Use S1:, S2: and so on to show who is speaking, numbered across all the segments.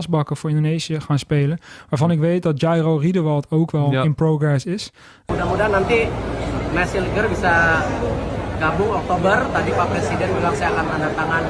S1: Asbakken voor Indonesië gaan spelen. Waarvan ik weet dat Jairo Riedewald ook wel in progress is.
S2: Mudah-mudahan nanti Mes Hilger bisa gabung Oktober. Tadi Pak Presiden bilang saya akan tanda tangan.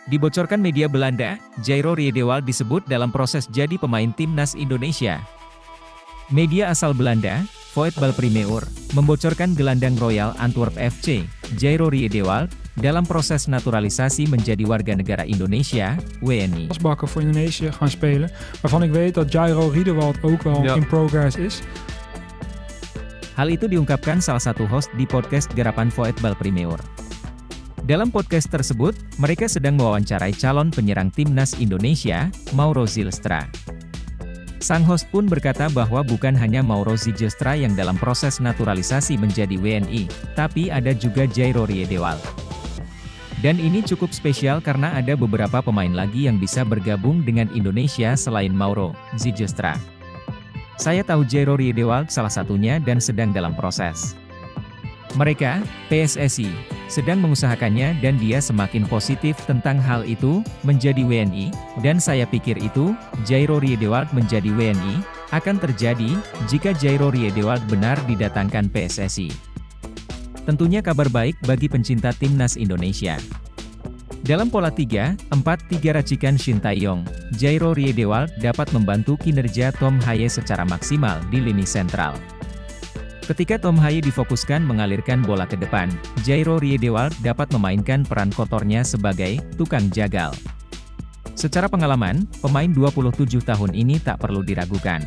S3: Dibocorkan media Belanda, Jairo Riedewald disebut dalam proses jadi pemain timnas Indonesia. Media asal Belanda, Voetbal Primeur, membocorkan gelandang Royal Antwerp FC, Jairo Riedewald, dalam proses naturalisasi menjadi warga negara Indonesia, WNI.
S1: Asbakken voor Indonesië gaan spelen. Waarvan ik weet dat Jairo Riedewald ook wel in progress is.
S3: Hal itu diungkapkan salah satu host di podcast Garapan Voetbal Primeur. Dalam podcast tersebut, mereka sedang mewawancarai calon penyerang timnas Indonesia, Mauro Zylstra. Sang host pun berkata bahwa bukan hanya Mauro Zylstra yang dalam proses naturalisasi menjadi WNI, tapi ada juga Jairo Riedewald. Dan ini cukup spesial karena ada beberapa pemain lagi yang bisa bergabung dengan Indonesia selain Mauro Zylstra. Saya tahu Jairo Riedewald salah satunya dan sedang dalam proses. Mereka, PSSI, sedang mengusahakannya dan dia semakin positif tentang hal itu, menjadi WNI, dan saya pikir itu, Jairo Riedewald menjadi WNI, akan terjadi, jika Jairo Riedewald benar didatangkan PSSI. Tentunya kabar baik bagi pencinta timnas Indonesia. Dalam pola 3-4-3 racikan Shin Tae-yong, Jairo Riedewald dapat membantu kinerja Tom Haye secara maksimal di lini sentral. Ketika Tom Haye difokuskan mengalirkan bola ke depan, Jairo Riedewald dapat memainkan peran kotornya sebagai tukang jagal. Secara pengalaman, pemain 27 tahun ini tak perlu diragukan.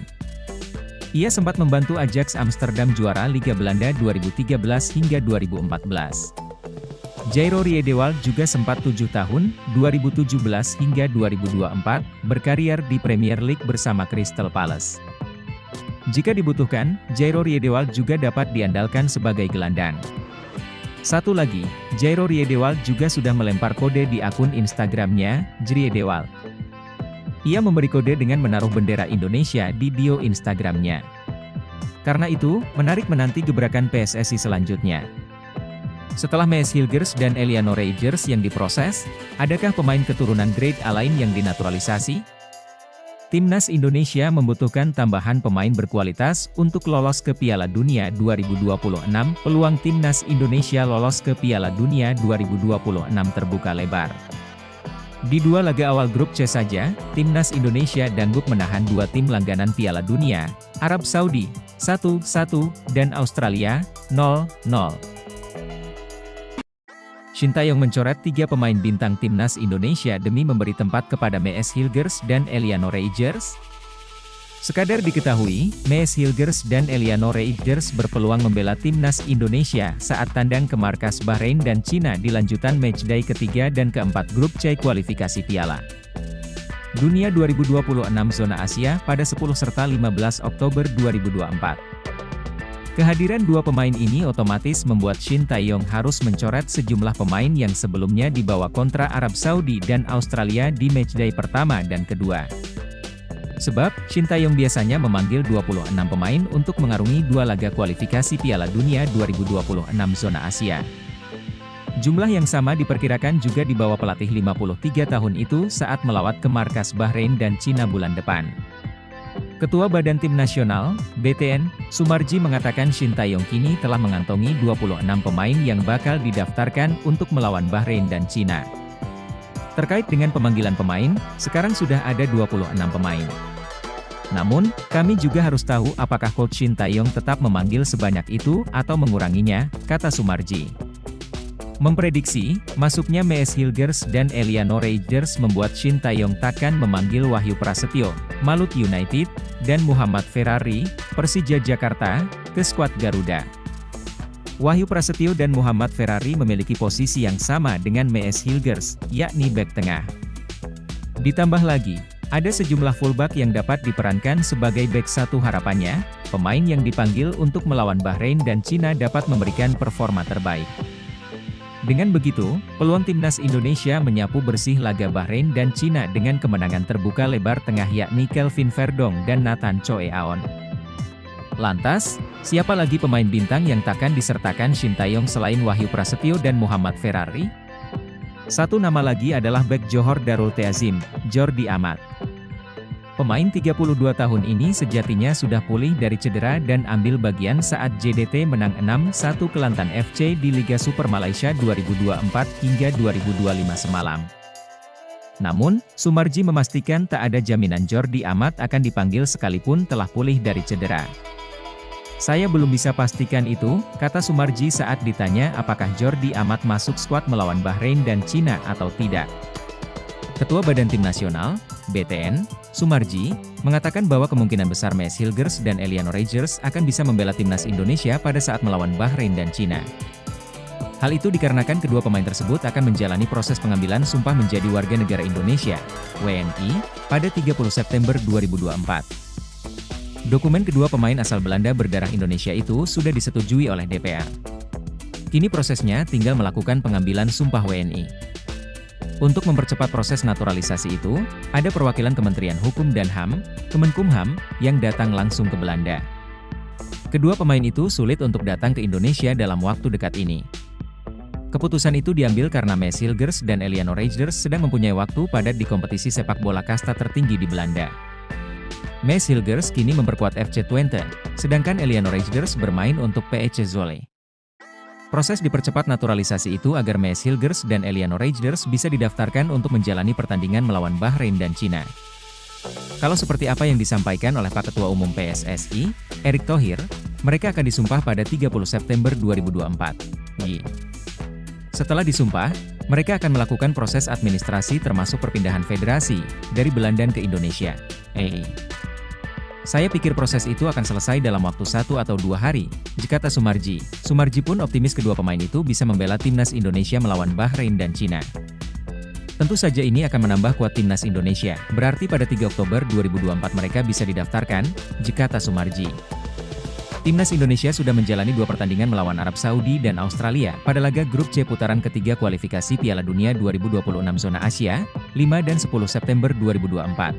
S3: Ia sempat membantu Ajax Amsterdam juara Liga Belanda 2013 hingga 2014. Jairo Riedewald juga sempat 7 tahun, 2017 hingga 2024, berkarier di Premier League bersama Crystal Palace. Jika dibutuhkan, Jairo Riedewald juga dapat diandalkan sebagai gelandang. Satu lagi, Jairo Riedewald juga sudah melempar kode di akun Instagramnya, Jriedewald. Ia memberi kode dengan menaruh bendera Indonesia di bio Instagramnya. Karena itu, menarik menanti gebrakan PSSI selanjutnya. Setelah Mes Hilgers dan Eliano Reijers yang diproses, adakah pemain keturunan grade A lain yang dinaturalisasi? Timnas Indonesia membutuhkan tambahan pemain berkualitas untuk lolos ke Piala Dunia 2026. Peluang Timnas Indonesia lolos ke Piala Dunia 2026 terbuka lebar. Di dua laga awal grup C saja, Timnas Indonesia dangdut menahan dua tim langganan Piala Dunia, Arab Saudi, 1-1, dan Australia, 0-0. Shin Tae-yong mencoret 3 pemain bintang timnas Indonesia demi memberi tempat kepada Mes Hilgers dan Eliano Reijers. Sekadar diketahui, Mes Hilgers dan Eliano Reijers berpeluang membela timnas Indonesia saat tandang ke markas Bahrain dan Cina di lanjutan matchday ketiga dan keempat grup C kualifikasi Piala Dunia 2026 zona Asia pada 10 serta 15 Oktober 2024. Kehadiran dua pemain ini otomatis membuat Shin Tae-yong harus mencoret sejumlah pemain yang sebelumnya dibawa kontra Arab Saudi dan Australia di matchday pertama dan kedua. Sebab, Shin Tae-yong biasanya memanggil 26 pemain untuk mengarungi dua laga kualifikasi Piala Dunia 2026 zona Asia. Jumlah yang sama diperkirakan juga dibawa pelatih 53 tahun itu saat melawat ke markas Bahrain dan Cina bulan depan. Ketua Badan Tim Nasional, BTN, Sumarji mengatakan Shin Tae-yong kini telah mengantongi 26 pemain yang bakal didaftarkan untuk melawan Bahrain dan Cina. Terkait dengan pemanggilan pemain, sekarang sudah ada 26 pemain. Namun, kami juga harus tahu apakah Coach Shin Tae-yong tetap memanggil sebanyak itu atau menguranginya, kata Sumarji. Memprediksi, masuknya Mees Hilgers dan Eliano Reijers membuat Shin Taeyong takkan memanggil Wahyu Prasetyo, Maluku United, dan Muhammad Ferrari, Persija Jakarta, ke skuad Garuda. Wahyu Prasetyo dan Muhammad Ferrari memiliki posisi yang sama dengan Mees Hilgers, yakni bek tengah. Ditambah lagi, ada sejumlah fullback yang dapat diperankan sebagai bek satu. Harapannya, pemain yang dipanggil untuk melawan Bahrain dan Cina dapat memberikan performa terbaik. Dengan begitu, peluang timnas Indonesia menyapu bersih laga Bahrain dan Cina dengan kemenangan terbuka lebar tengah yakni Kelvin Verdong dan Nathan Choe Aon. Lantas, siapa lagi pemain bintang yang takkan disertakan Shin Taeyong selain Wahyu Prasetyo dan Muhammad Ferrari? Satu nama lagi adalah bek Johor Darul Teazim, Jordi Amat. Pemain 32 tahun ini sejatinya sudah pulih dari cedera dan ambil bagian saat JDT menang 6-1 Kelantan FC di Liga Super Malaysia 2024 hingga 2025 semalam. Namun, Sumarji memastikan tak ada jaminan Jordi Amat akan dipanggil sekalipun telah pulih dari cedera. Saya belum bisa pastikan itu, kata Sumarji saat ditanya apakah Jordi Amat masuk skuad melawan Bahrain dan Cina atau tidak. Ketua Badan Tim Nasional, BTN, Sumarji, mengatakan bahwa kemungkinan besar Mees Hilgers dan Eliano Reijers akan bisa membela timnas Indonesia pada saat melawan Bahrain dan Cina. Hal itu dikarenakan kedua pemain tersebut akan menjalani proses pengambilan sumpah menjadi warga negara Indonesia, WNI, pada 30 September 2024. Dokumen kedua pemain asal Belanda berdarah Indonesia itu sudah disetujui oleh DPR. Kini prosesnya tinggal melakukan pengambilan sumpah WNI. Untuk mempercepat proses naturalisasi itu, ada perwakilan Kementerian Hukum dan HAM, Kemenkumham, yang datang langsung ke Belanda. Kedua pemain itu sulit untuk datang ke Indonesia dalam waktu dekat ini. Keputusan itu diambil karena Mees Hilgers dan Eliano Reijers sedang mempunyai waktu padat di kompetisi sepak bola kasta tertinggi di Belanda. Mees Hilgers kini memperkuat FC Twente, sedangkan Eliano Reijers bermain untuk PEC Zwolle. Proses dipercepat naturalisasi itu agar Mees Hilgers dan Eliano Reijers bisa didaftarkan untuk menjalani pertandingan melawan Bahrain dan Cina. Kalau seperti apa yang disampaikan oleh Pak Ketua Umum PSSI, Erick Thohir, mereka akan disumpah pada 30 September 2024. Setelah disumpah, mereka akan melakukan proses administrasi termasuk perpindahan federasi dari Belanda ke Indonesia. Saya pikir proses itu akan selesai dalam waktu 1 atau 2 hari, kata Sumarji. Sumarji pun optimis kedua pemain itu bisa membela timnas Indonesia melawan Bahrain dan Cina. Tentu saja ini akan menambah kuat timnas Indonesia, berarti pada 3 Oktober 2024 mereka bisa didaftarkan, kata Sumarji. Timnas Indonesia sudah menjalani 2 pertandingan melawan Arab Saudi dan Australia pada laga grup C putaran ketiga kualifikasi Piala Dunia 2026 zona Asia, 5 dan 10 September 2024.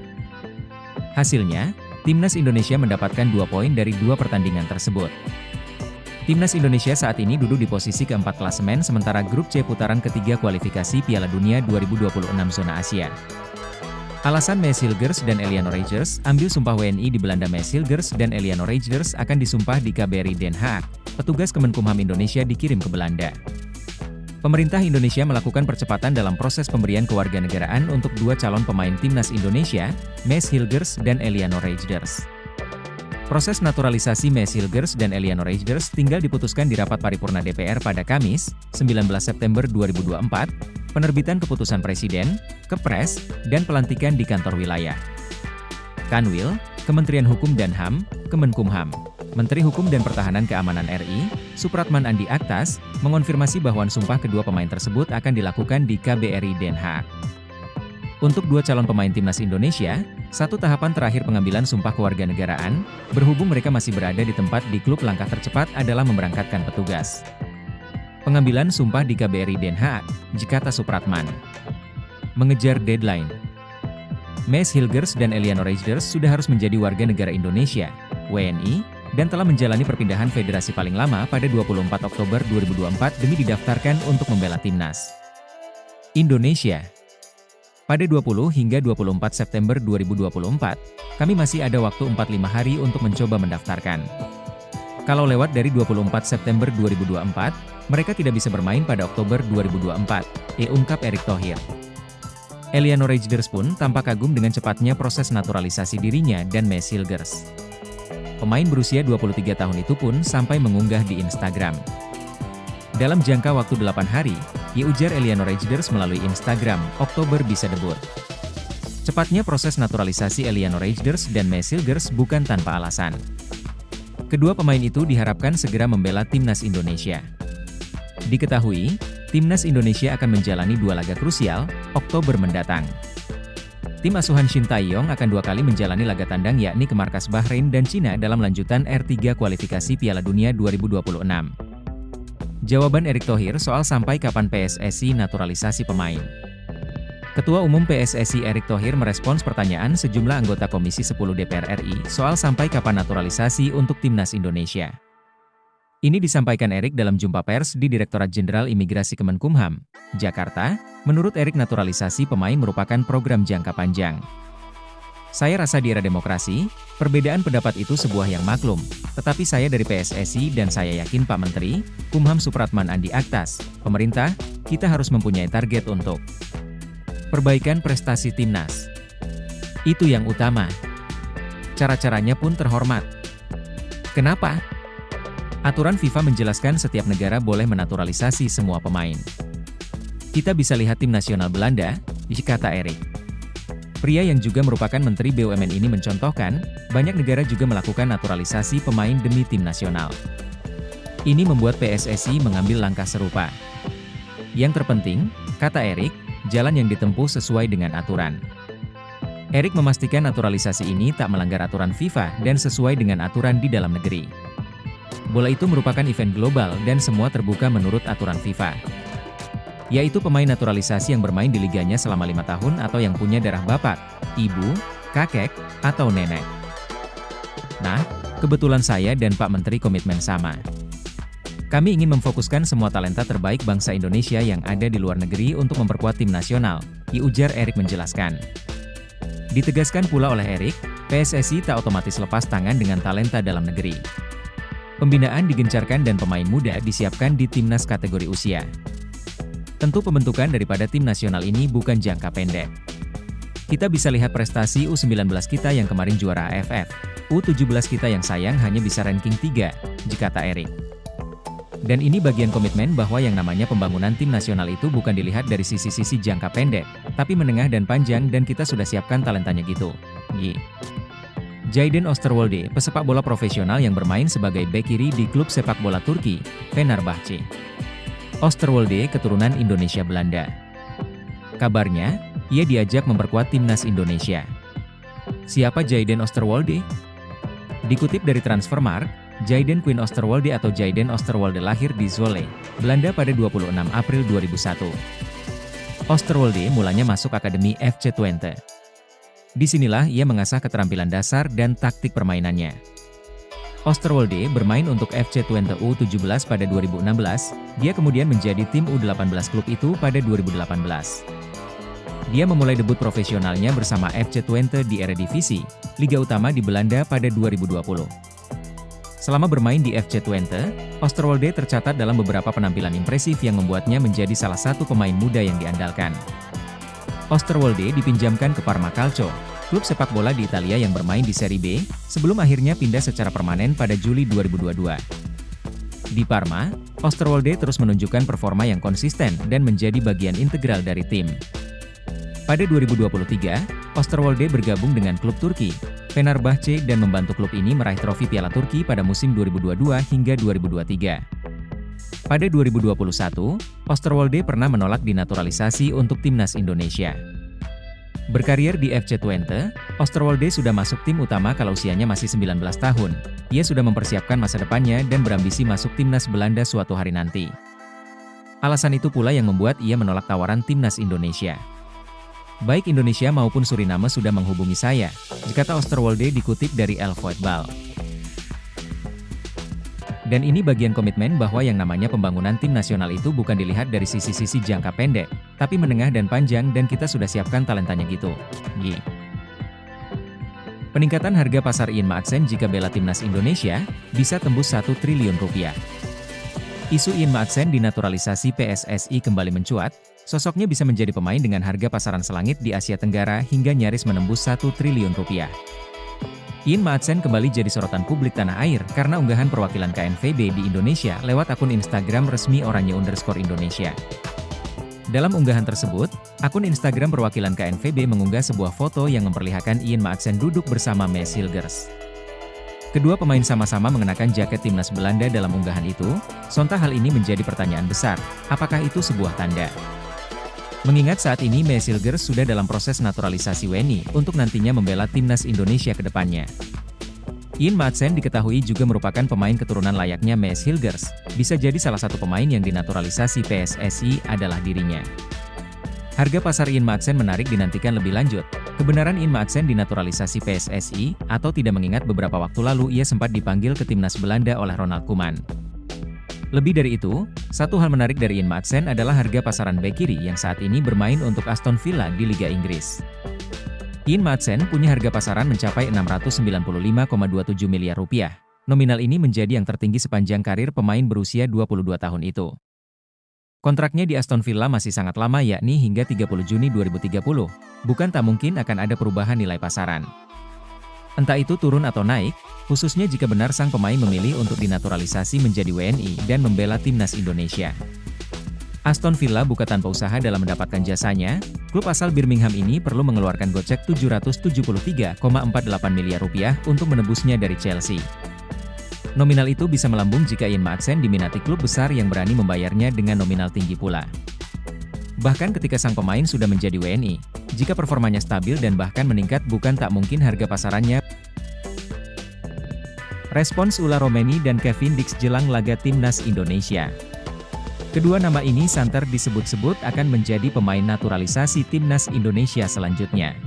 S3: Hasilnya, Timnas Indonesia mendapatkan 2 poin dari 2 pertandingan tersebut. Timnas Indonesia saat ini duduk di posisi keempat klasemen sementara grup C putaran ketiga kualifikasi Piala Dunia 2026 zona Asia. Alasan Mees Hilgers dan Eliano Reijers ambil sumpah WNI di Belanda. Mees Hilgers dan Eliano Reijers akan disumpah di KBRI Den Haag. Petugas Kemenkumham Indonesia dikirim ke Belanda. Pemerintah Indonesia melakukan percepatan dalam proses pemberian kewarganegaraan untuk 2 calon pemain timnas Indonesia, Mees Hilgers dan Eliano Reijers. Proses naturalisasi Mees Hilgers dan Eliano Reijers tinggal diputuskan di rapat paripurna DPR pada Kamis, 19 September 2024, penerbitan keputusan Presiden, Kepres, dan pelantikan di kantor wilayah. Kanwil, Kementerian Hukum dan HAM, Kemenkumham. Menteri Hukum dan Pertahanan Keamanan RI, Supratman Andi Aktas, mengonfirmasi bahwa sumpah kedua pemain tersebut akan dilakukan di KBRI Den Haag. Untuk 2 calon pemain timnas Indonesia, 1 tahapan terakhir pengambilan sumpah kewarganegaraan, berhubung mereka masih berada di tempat di klub, langkah tercepat adalah memberangkatkan petugas. Pengambilan sumpah di KBRI Den Haag, kata Supratman. Mengejar deadline. Mees Hilgers dan Eliano Reijers sudah harus menjadi warga negara Indonesia, WNI, dan telah menjalani perpindahan federasi paling lama pada 24 Oktober 2024 demi didaftarkan untuk membela timnas Indonesia. Pada 20 hingga 24 September 2024, kami masih ada waktu 45 hari untuk mencoba mendaftarkan. Kalau lewat dari 24 September 2024, mereka tidak bisa bermain pada Oktober 2024, ungkap Erick Thohir. Eliano Reijers pun tampak kagum dengan cepatnya proses naturalisasi dirinya dan Mees Hilgers. Pemain berusia 23 tahun itu pun sampai mengunggah di Instagram. Dalam jangka waktu 8 hari, ia ujar Eliano Reijnders melalui Instagram, Oktober bisa debut. Cepatnya proses naturalisasi Eliano Reijnders dan Mae Silgers bukan tanpa alasan. Kedua pemain itu diharapkan segera membela timnas Indonesia. Diketahui, timnas Indonesia akan menjalani 2 laga krusial, Oktober mendatang. Tim asuhan Shin Tae-yong akan 2 kali menjalani laga tandang yakni ke markas Bahrain dan Cina dalam lanjutan R3 kualifikasi Piala Dunia 2026. Jawaban Erick Thohir soal sampai kapan PSSI naturalisasi pemain. Ketua Umum PSSI Erick Thohir merespons pertanyaan sejumlah anggota Komisi 10 DPR RI soal sampai kapan naturalisasi untuk timnas Indonesia. Ini disampaikan Erick dalam jumpa pers di Direktorat Jenderal Imigrasi Kemenkumham, Jakarta. Menurut Erick, naturalisasi pemain merupakan program jangka panjang. Saya rasa di era demokrasi, perbedaan pendapat itu sebuah yang maklum, tetapi saya dari PSSI dan saya yakin Pak Menteri, Kumham Supratman Andi Aktas, pemerintah, kita harus mempunyai target untuk perbaikan prestasi timnas. Itu yang utama. Cara-caranya pun terhormat. Kenapa? Aturan FIFA menjelaskan setiap negara boleh menaturalisasi semua pemain. Kita bisa lihat tim nasional Belanda, kata Erick. Pria yang juga merupakan Menteri BUMN ini mencontohkan, banyak negara juga melakukan naturalisasi pemain demi tim nasional. Ini membuat PSSI mengambil langkah serupa. Yang terpenting, kata Erick, jalan yang ditempuh sesuai dengan aturan. Erick memastikan naturalisasi ini tak melanggar aturan FIFA dan sesuai dengan aturan di dalam negeri. Bola itu merupakan event global dan semua terbuka menurut aturan FIFA. Yaitu pemain naturalisasi yang bermain di liganya selama 5 tahun atau yang punya darah bapak, ibu, kakek, atau nenek. Nah, kebetulan saya dan Pak Menteri komitmen sama. Kami ingin memfokuskan semua talenta terbaik bangsa Indonesia yang ada di luar negeri untuk memperkuat tim nasional, ujar Erick menjelaskan. Ditegaskan pula oleh Erick, PSSI tak otomatis lepas tangan dengan talenta dalam negeri. Pembinaan digencarkan dan pemain muda disiapkan di timnas kategori usia. Tentu pembentukan daripada tim nasional ini bukan jangka pendek. Kita bisa lihat prestasi U19 kita yang kemarin juara AFF, U17 kita yang sayang hanya bisa ranking 3, kata Erick. Dan ini bagian komitmen bahwa yang namanya pembangunan tim nasional itu bukan dilihat dari sisi-sisi jangka pendek, tapi menengah dan panjang dan kita sudah siapkan talentanya gitu. Jayden Osterwolde, pesepak bola profesional yang bermain sebagai bek kiri di klub sepak bola Turki, Fenerbahce. Osterwolde keturunan Indonesia Belanda. Kabarnya, ia diajak memperkuat timnas Indonesia. Siapa Jayden Osterwolde? Dikutip dari Transfermarkt, Jayden Quinn Osterwolde atau Jayden Osterwolde lahir di Zwolle, Belanda pada 26 April 2001. Osterwolde mulanya masuk Akademi FC Twente. Disinilah ia mengasah keterampilan dasar dan taktik permainannya. Osterwolde bermain untuk FC Twente U17 pada 2016, dia kemudian menjadi tim U18 klub itu pada 2018. Dia memulai debut profesionalnya bersama FC Twente di Eredivisie, Liga Utama di Belanda pada 2020. Selama bermain di FC Twente, Osterwolde tercatat dalam beberapa penampilan impresif yang membuatnya menjadi salah satu pemain muda yang diandalkan. Osterwolde dipinjamkan ke Parma Calcio, klub sepak bola di Italia yang bermain di Serie B, sebelum akhirnya pindah secara permanen pada Juli 2022. Di Parma, Osterwolde terus menunjukkan performa yang konsisten dan menjadi bagian integral dari tim. Pada 2023, Osterwolde bergabung dengan klub Turki, Fenerbahce dan membantu klub ini meraih trofi Piala Turki pada musim 2022 hingga 2023. Pada 2021, Osterwolde pernah menolak dinaturalisasi untuk timnas Indonesia. Berkarier di FC Twente, Osterwolde sudah masuk tim utama kalau usianya masih 19 tahun. Ia sudah mempersiapkan masa depannya dan berambisi masuk timnas Belanda suatu hari nanti. Alasan itu pula yang membuat ia menolak tawaran timnas Indonesia. Baik Indonesia maupun Suriname sudah menghubungi saya, kata Osterwolde dikutip dari El Voetbal. Dan ini bagian komitmen bahwa yang namanya pembangunan tim nasional itu bukan dilihat dari sisi-sisi jangka pendek, tapi menengah dan panjang dan kita sudah siapkan talentanya gitu. Peningkatan harga pasar Ian Maatsen jika bela timnas Indonesia, bisa tembus 1 triliun rupiah. Isu Ian Maatsen dinaturalisasi PSSI kembali mencuat, sosoknya bisa menjadi pemain dengan harga pasaran selangit di Asia Tenggara hingga nyaris menembus 1 triliun rupiah. Ian Maatsen kembali jadi sorotan publik tanah air karena unggahan perwakilan KNVB di Indonesia lewat akun Instagram resmi Oranye_Indonesia. Dalam unggahan tersebut, akun Instagram perwakilan KNVB mengunggah sebuah foto yang memperlihatkan Ian Maatsen duduk bersama Mees Hilgers. Kedua pemain sama-sama mengenakan jaket timnas Belanda dalam unggahan itu, sontak hal ini menjadi pertanyaan besar, apakah itu sebuah tanda? Mengingat saat ini Mees Hilgers sudah dalam proses naturalisasi WNI untuk nantinya membela timnas Indonesia ke depannya. Ian Maatsen diketahui juga merupakan pemain keturunan layaknya Mees Hilgers, bisa jadi salah satu pemain yang dinaturalisasi PSSI adalah dirinya. Harga pasar Ian Maatsen menarik dinantikan lebih lanjut. Kebenaran Ian Maatsen dinaturalisasi PSSI, atau tidak mengingat beberapa waktu lalu ia sempat dipanggil ke timnas Belanda oleh Ronald Koeman. Lebih dari itu, satu hal menarik dari Ian Maatsen adalah harga pasaran bek kiri yang saat ini bermain untuk Aston Villa di Liga Inggris. Ian Maatsen punya harga pasaran mencapai 695,27 miliar rupiah. Nominal ini menjadi yang tertinggi sepanjang karir pemain berusia 22 tahun itu. Kontraknya di Aston Villa masih sangat lama yakni hingga 30 Juni 2030, bukan tak mungkin akan ada perubahan nilai pasaran. Entah itu turun atau naik, khususnya jika benar sang pemain memilih untuk dinaturalisasi menjadi WNI dan membela timnas Indonesia. Aston Villa bukan tanpa usaha dalam mendapatkan jasanya, klub asal Birmingham ini perlu mengeluarkan gocek 773,48 miliar rupiah untuk menebusnya dari Chelsea. Nominal itu bisa melambung jika Ian Maatsen diminati klub besar yang berani membayarnya dengan nominal tinggi pula. Bahkan ketika sang pemain sudah menjadi WNI, jika performanya stabil dan bahkan meningkat bukan tak mungkin harga pasarannya. Respons Ula Romeni dan Kevin Dix jelang laga timnas Indonesia. Kedua nama ini santer disebut-sebut akan menjadi pemain naturalisasi timnas Indonesia selanjutnya.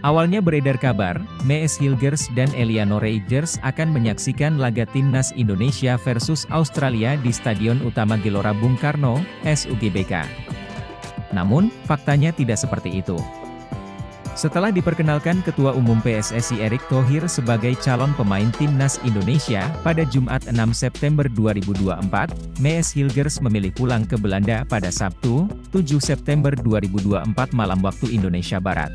S3: Awalnya beredar kabar, Mees Hilgers dan Eliano Reijers akan menyaksikan laga timnas Indonesia versus Australia di Stadion Utama Gelora Bung Karno, SUGBK. Namun, faktanya tidak seperti itu. Setelah diperkenalkan Ketua Umum PSSI Erick Thohir sebagai calon pemain timnas Indonesia pada Jumat 6 September 2024, Mees Hilgers memilih pulang ke Belanda pada Sabtu, 7 September 2024 malam waktu Indonesia Barat.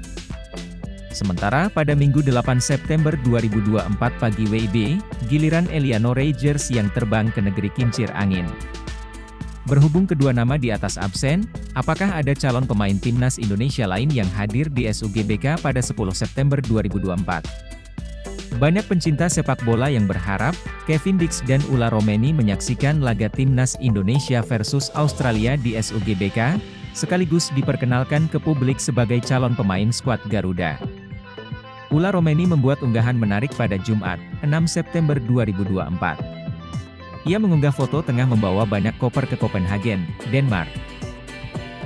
S3: Sementara pada Minggu 8 September 2024 pagi WIB, giliran Eliano Reijers yang terbang ke negeri kincir angin. Berhubung kedua nama di atas absen, apakah ada calon pemain timnas Indonesia lain yang hadir di SUGBK pada 10 September 2024? Banyak pencinta sepak bola yang berharap, Kevin Dix dan Ula Romeni menyaksikan laga timnas Indonesia versus Australia di SUGBK, sekaligus diperkenalkan ke publik sebagai calon pemain skuad Garuda. Ula Romeni membuat unggahan menarik pada Jumat, 6 September 2024. Ia mengunggah foto tengah membawa banyak koper ke Copenhagen, Denmark.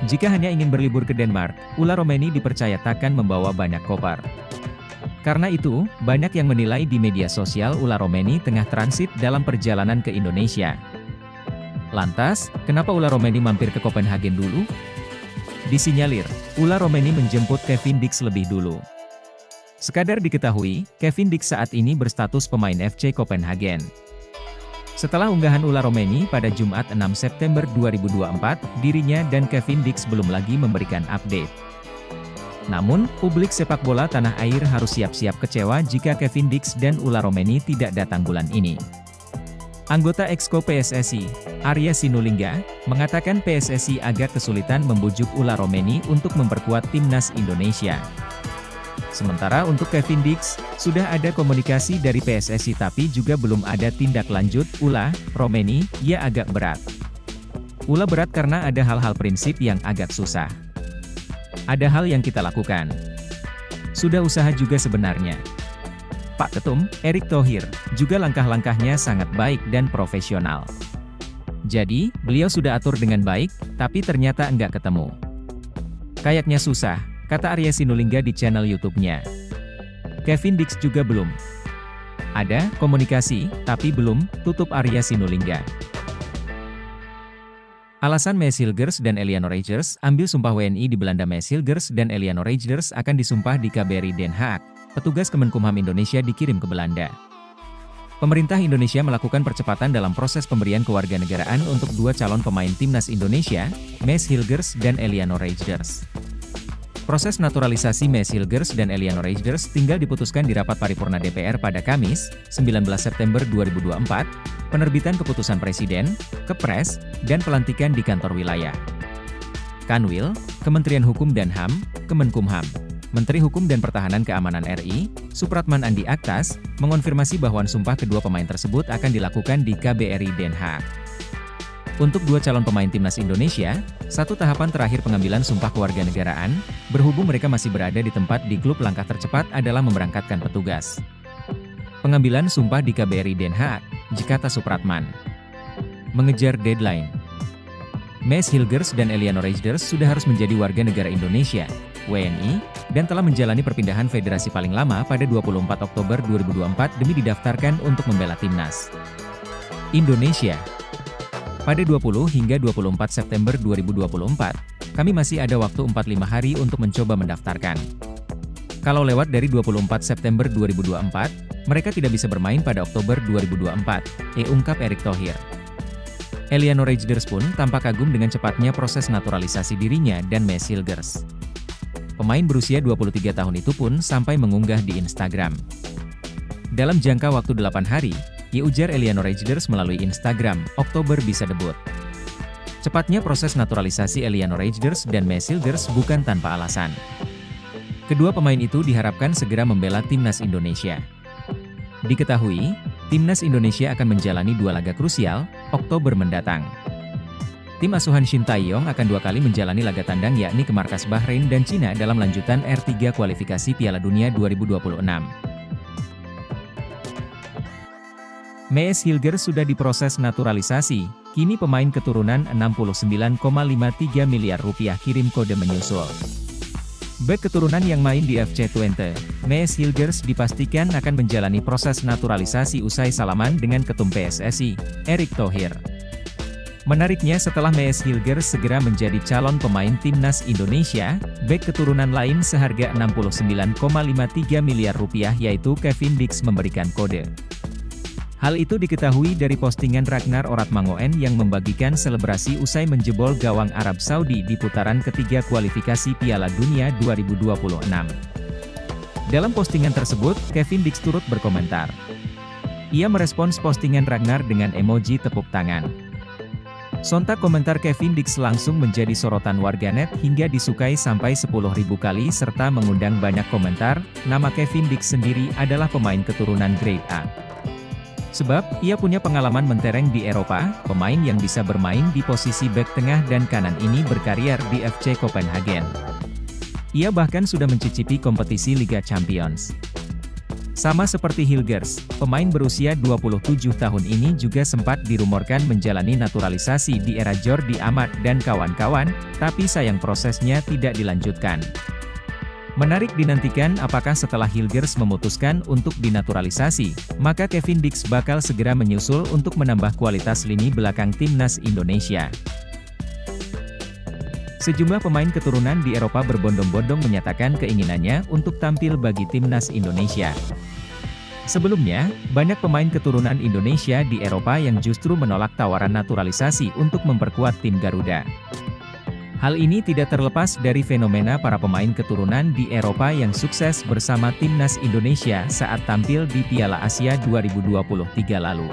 S3: Jika hanya ingin berlibur ke Denmark, Ula Romeni dipercaya takkan membawa banyak koper. Karena itu, banyak yang menilai di media sosial Ula Romeni tengah transit dalam perjalanan ke Indonesia. Lantas, kenapa Ula Romeni mampir ke Copenhagen dulu? Disinyalir, Ula Romeni menjemput Kevin Dix lebih dulu. Sekadar diketahui, Kevin Dix saat ini berstatus pemain FC Copenhagen. Setelah unggahan Ula Romeni pada Jumat 6 September 2024, dirinya dan Kevin Dix belum lagi memberikan update. Namun, publik sepak bola tanah air harus siap-siap kecewa jika Kevin Dix dan Ula Romeni tidak datang bulan ini. Anggota Exco PSSI, Arya Sinulinga, mengatakan PSSI agak kesulitan membujuk Ula Romeni untuk memperkuat timnas Indonesia. Sementara untuk Kevin Dix, sudah ada komunikasi dari PSSI tapi juga belum ada tindak lanjut. Ula Romeni, ya agak berat. Ula berat karena ada hal-hal prinsip yang agak susah. Ada hal yang kita lakukan. Sudah usaha juga sebenarnya. Pak Ketum, Erick Thohir, juga langkah-langkahnya sangat baik dan profesional. Jadi, beliau sudah atur dengan baik, tapi ternyata enggak ketemu. Kayaknya susah, kata Arya Sinulinga di channel YouTube-nya. Kevin Dix juga belum. Ada komunikasi, tapi belum, tutup Arya Sinulinga. Alasan Mees Hilgers dan Eliano Reijers ambil sumpah WNI di Belanda. Mees Hilgers dan Eliano Reijers akan disumpah di KBRI Den Haag. Petugas Kemenkumham Indonesia dikirim ke Belanda. Pemerintah Indonesia melakukan percepatan dalam proses pemberian kewarganegaraan untuk dua calon pemain timnas Indonesia, Mees Hilgers dan Eliano Reijers. Proses naturalisasi Maes Hilgers dan Eleanor Reigers tinggal diputuskan di rapat paripurna DPR pada Kamis, 19 September 2024, penerbitan keputusan Presiden, Kepres, dan pelantikan di kantor wilayah. Kanwil, Kementerian Hukum dan HAM, Kemenkumham, Menteri Hukum dan Pertahanan Keamanan RI, Supratman Andi Aktas, mengonfirmasi bahwa sumpah kedua pemain tersebut akan dilakukan di KBRI Den Haag. Untuk dua calon pemain timnas Indonesia, satu tahapan terakhir pengambilan sumpah kewarganegaraan, berhubung mereka masih berada di tempat di klub langkah tercepat adalah memberangkatkan petugas. Pengambilan sumpah di KBRI Den Haag, Jakarta Supratman. Mengejar deadline. Maes Hilgers dan Eleanor Reigers sudah harus menjadi warga negara Indonesia, WNI, dan telah menjalani perpindahan federasi paling lama pada 24 Oktober 2024 demi didaftarkan untuk membela timnas Indonesia. Pada 20 hingga 24 September 2024, kami masih ada waktu 45 hari untuk mencoba mendaftarkan. Kalau lewat dari 24 September 2024, mereka tidak bisa bermain pada Oktober 2024, ungkap Erick Thohir. Eleanor Reigers pun tampak kagum dengan cepatnya proses naturalisasi dirinya dan Maes Hilgers. Pemain berusia 23 tahun itu pun sampai mengunggah di Instagram. Dalam jangka waktu 8 hari, ujar Eleanor Reigers melalui Instagram, Oktober bisa debut. Cepatnya proses naturalisasi Eleanor Reigers dan Maes Hilgers bukan tanpa alasan. Kedua pemain itu diharapkan segera membela timnas Indonesia. Diketahui, timnas Indonesia akan menjalani 2 laga krusial, Oktober mendatang. Tim asuhan Shin Tae-yong akan 2 kali menjalani laga tandang yakni ke markas Bahrain dan Cina dalam lanjutan R3 kualifikasi Piala Dunia 2026. Maes Hilgers sudah diproses naturalisasi, kini pemain keturunan 69,53 miliar rupiah kirim kode menyusul. Bek keturunan yang main di FC Twente, Maes Hilgers dipastikan akan menjalani proses naturalisasi usai salaman dengan Ketum PSSI, Erick Thohir. Menariknya setelah Maes Hilgers segera menjadi calon pemain timnas Indonesia, bek keturunan lain seharga 69,53 miliar rupiah yaitu Kevin Dix memberikan kode. Hal itu diketahui dari postingan Ragnar Oratmangoen yang membagikan selebrasi usai menjebol gawang Arab Saudi di putaran ketiga kualifikasi Piala Dunia 2026. Dalam postingan tersebut, Kevin Dix turut berkomentar. Ia merespons postingan Ragnar dengan emoji tepuk tangan. Sontak komentar Kevin Dix langsung menjadi sorotan warganet hingga disukai sampai 10.000 kali serta mengundang banyak komentar. Nama Kevin Dix sendiri adalah pemain keturunan Grade A. Sebab, ia punya pengalaman mentereng di Eropa, pemain yang bisa bermain di posisi bek tengah dan kanan ini berkarier di FC Copenhagen. Ia bahkan sudah mencicipi kompetisi Liga Champions. Sama seperti Hilgers, pemain berusia 27 tahun ini juga sempat dirumorkan menjalani naturalisasi di era Jordi Amat dan kawan-kawan, tapi sayang prosesnya tidak dilanjutkan. Menarik dinantikan apakah setelah Hilgers memutuskan untuk dinaturalisasi, maka Kevin Dix bakal segera menyusul untuk menambah kualitas lini belakang timnas Indonesia. Sejumlah pemain keturunan di Eropa berbondong-bondong menyatakan keinginannya untuk tampil bagi timnas Indonesia. Sebelumnya, banyak pemain keturunan Indonesia di Eropa yang justru menolak tawaran naturalisasi untuk memperkuat tim Garuda. Hal ini tidak terlepas dari fenomena para pemain keturunan di Eropa yang sukses bersama timnas Indonesia saat tampil di Piala Asia 2023 lalu.